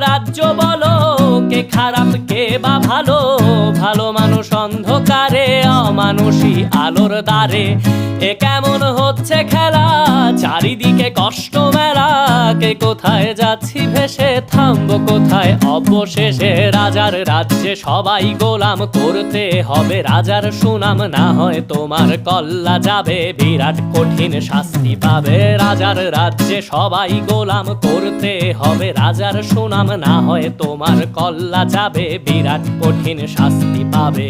রাজ্য বলো, কে খারাপ কে বা ভালো? ভালো মানুষ অন্ধকারে, অমানুষী আলোর দ্বারে। এ কেমন হচ্ছে খেলা, চারিদিকে কষ্ট মেলা। কে কোথায় যাচ্ছি ভেসে, থামবো কোথায় অবশেষে? রাজার রাজ্যে সবাই গোলাম, করতে হবে রাজার সুনাম। না হয় তোমার কল্লা যাবে, বিরাট কঠিন শাস্তি পাবে। রাজার রাজ্যে সবাই গোলাম, করতে হবে রাজার সুনাম। না হয় তোমার কল্লা যাবে, বিরাট কঠিন শাস্তি পাবে।